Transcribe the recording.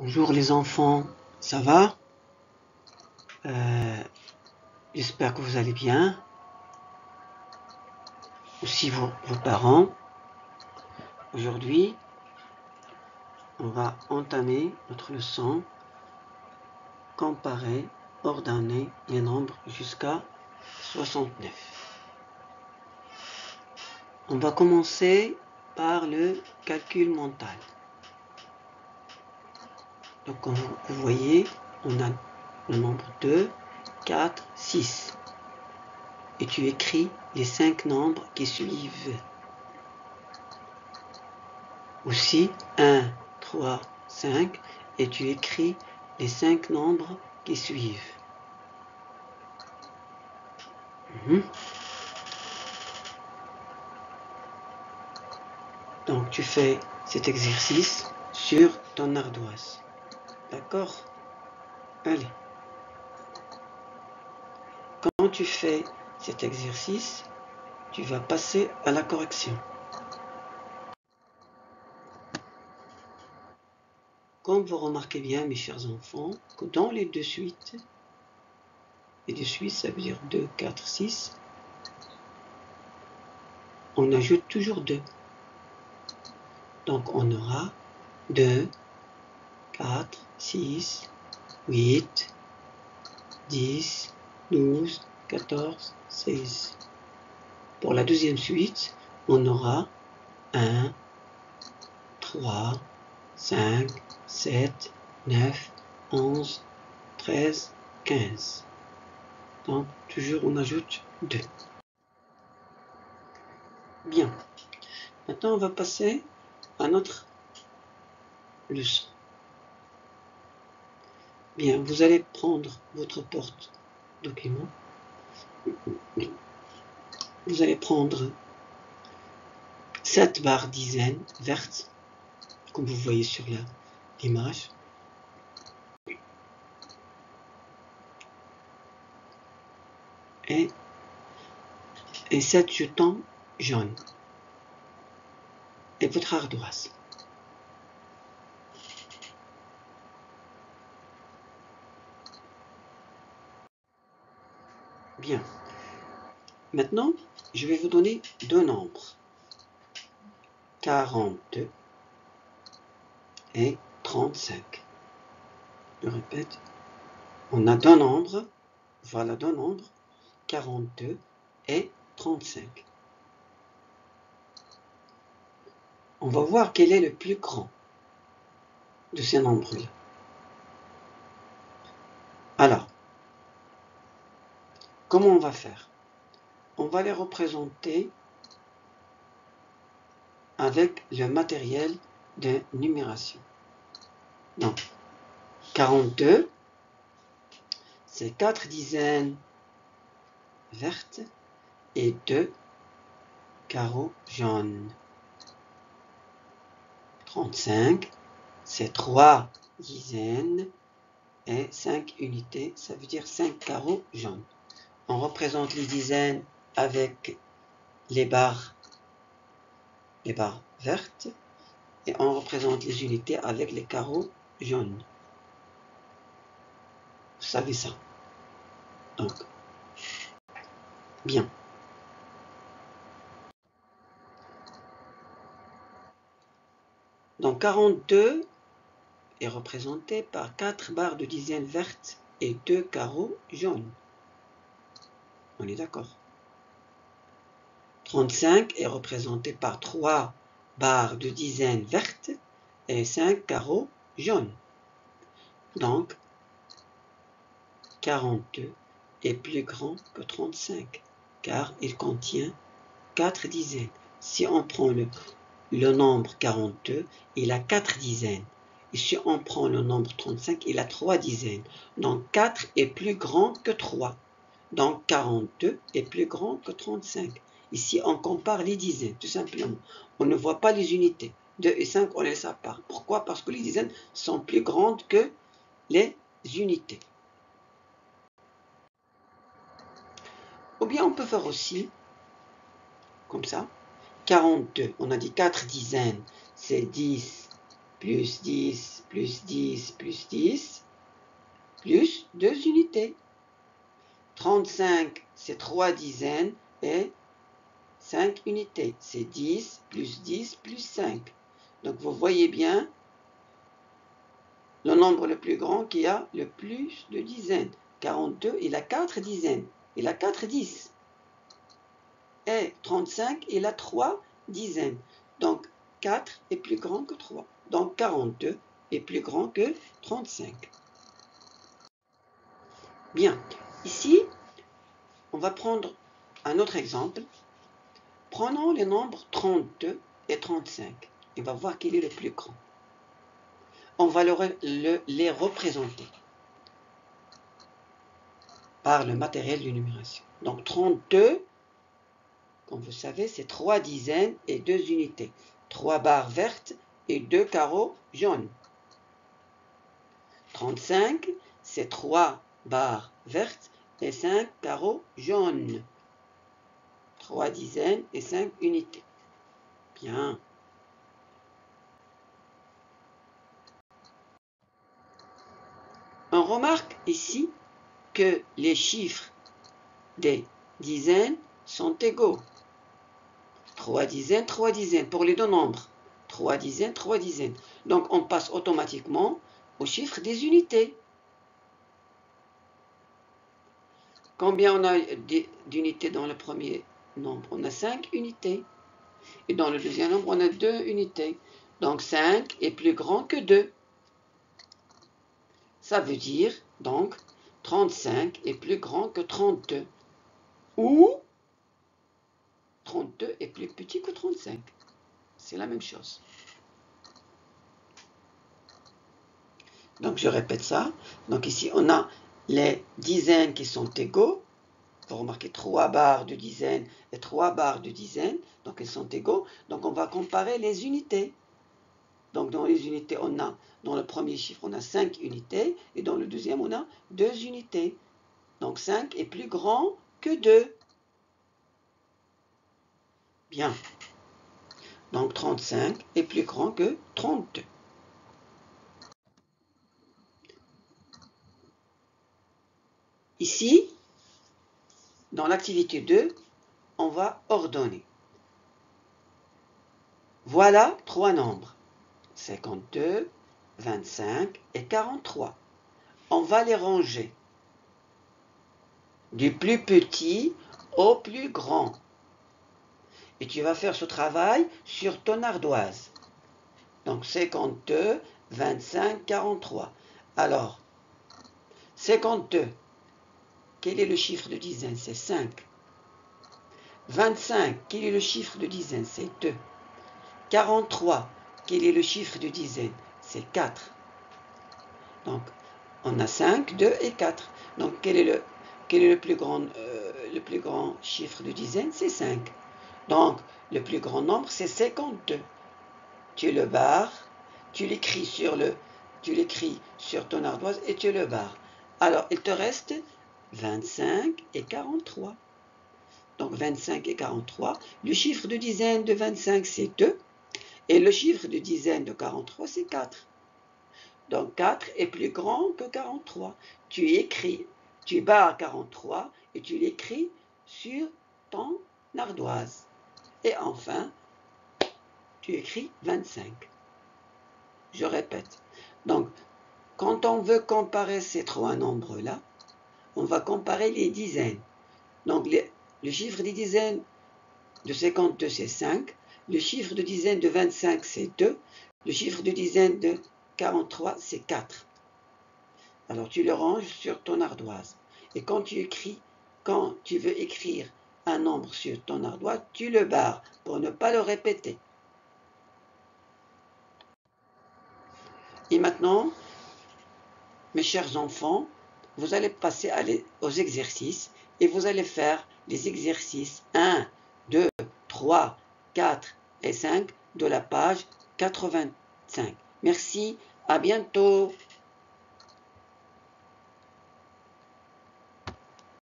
Bonjour les enfants, ça va? J'espère que vous allez bien. Aussi vos parents. Aujourd'hui, on va entamer notre leçon. Comparer, ordonner les nombres jusqu'à 69. On va commencer par le calcul mental. Donc comme vous voyez, on a le nombre 2, 4, 6. Et tu écris les 5 nombres qui suivent. Aussi 1, 3, 5 et tu écris les 5 nombres qui suivent. Donc tu fais cet exercice sur ton ardoise. D'accord? Allez. Quand tu fais cet exercice, tu vas passer à la correction. Comme vous remarquez bien, mes chers enfants, que dans les deux suites, ça veut dire 2, 4, 6, on ajoute toujours 2. Donc on aura 2, 4, 6, 8, 10, 12, 14, 16. Pour la deuxième suite, on aura 1, 3, 5, 7, 9, 11, 13, 15. Donc, toujours on ajoute 2. Bien. Maintenant, on va passer à notre leçon. Bien, vous allez prendre votre porte-document. Vous allez prendre cette barre dizaine verte, comme vous voyez sur l'image. Et 7 jetons jaunes. Et votre ardoise. Bien. Maintenant, je vais vous donner deux nombres. 42 et 35. Je répète. On a deux nombres. Voilà deux nombres. 42 et 35. On va voir quel est le plus grand de ces nombres-là. Alors, comment on va faire? On va les représenter avec le matériel de numération. Donc, 42, c'est 4 dizaines vertes et 2 carreaux jaunes. 35, c'est 3 dizaines et 5 unités, ça veut dire 5 carreaux jaunes. On représente les dizaines avec les barres vertes et on représente les unités avec les carreaux jaunes. Vous savez ça. Donc, bien. Donc 42 est représenté par 4 barres de dizaines vertes et 2 carreaux jaunes. On est d'accord. 35 est représenté par 3 barres de dizaines vertes et 5 carreaux jaunes. Donc, 42 est plus grand que 35, car il contient 4 dizaines. Si on prend le nombre 42, il a 4 dizaines. Et si on prend le nombre 35, il a 3 dizaines. Donc 4 est plus grand que 3. Donc 42 est plus grand que 35. Ici, on compare les dizaines, tout simplement. On ne voit pas les unités. 2 et 5, on les à part. Pourquoi? Parce que les dizaines sont plus grandes que les unités. Ou bien on peut faire aussi, comme ça, 42. On a dit 4 dizaines, c'est 10 plus 10, plus 10, plus 10, plus 2 unités. 35, c'est 3 dizaines et 5 unités. C'est 10, plus 5. Donc vous voyez bien le nombre le plus grand qui a le plus de dizaines. 42, il a 4 dizaines. Il a 4 10. Et 35, il a 3 dizaines. Donc 4 est plus grand que 3. Donc 42 est plus grand que 35. Bien, ici, on va prendre un autre exemple. Prenons les nombres 32 et 35. Et on va voir quel est le plus grand. On va les représenter par le matériel de numération. Donc 32, comme vous savez, c'est 3 dizaines et 2 unités. 3 barres vertes et 2 carreaux jaunes. 35, c'est 3 barres vertes et 5 carreaux jaunes. 3 dizaines et 5 unités. Bien. On remarque ici que les chiffres des dizaines sont égaux. 3 dizaines, 3 dizaines pour les deux nombres. 3 dizaines, 3 dizaines. Donc on passe automatiquement au chiffre des unités. Combien on a d'unités dans le premier nombre? On a 5 unités. Et dans le deuxième nombre, on a 2 unités. Donc 5 est plus grand que 2. Ça veut dire, donc, 35 est plus grand que 32. Ou 32 est plus petit que 35. C'est la même chose. Donc je répète ça. Donc ici, on a les dizaines qui sont égaux. Vous remarquez 3 barres de dizaines et 3 barres de dizaines. Donc elles sont égaux. Donc on va comparer les unités. Donc dans les unités, on a, dans le premier chiffre, on a 5 unités. Et dans le deuxième, on a 2 unités. Donc 5 est plus grand que 2. Bien. Donc 35 est plus grand que 32. Ici, dans l'activité 2, on va ordonner. Voilà 3 nombres. 52, 25 et 43. On va les ranger du plus petit au plus grand. Et tu vas faire ce travail sur ton ardoise. Donc 52, 25, 43. Alors, 52, quel est le chiffre de dizaine? C'est 5. 25, quel est le chiffre de dizaine? C'est 2. 43, quel est le chiffre de dizaine? C'est 4. Donc, on a 5, 2 et 4. Donc, quel est le plus grand chiffre de dizaine? C'est 5. Donc, le plus grand nombre, c'est 52. Tu le barres, tu l'écris sur ton ardoise et tu le barres. Alors, il te reste 25 et 43. Donc, 25 et 43. Le chiffre de dizaine de 25, c'est 2. Et le chiffre de dizaine de 43, c'est 4. Donc 4 est plus grand que 43. Tu barres 43 et tu l'écris sur ton ardoise. Et enfin, tu écris 25. Je répète. Donc, quand on veut comparer ces 3 nombres-là, on va comparer les dizaines. Donc, le chiffre des dizaines de 52, c'est 5. Le chiffre de dizaine de 25, c'est 2. Le chiffre de dizaine de 43, c'est 4. Alors tu le ranges sur ton ardoise. Et quand tu veux écrire un nombre sur ton ardoise, tu le barres pour ne pas le répéter. Et maintenant, mes chers enfants, vous allez passer aux exercices et vous allez faire les exercices 1, 2, 3, 4 et 5 de la page 85. Merci, à bientôt.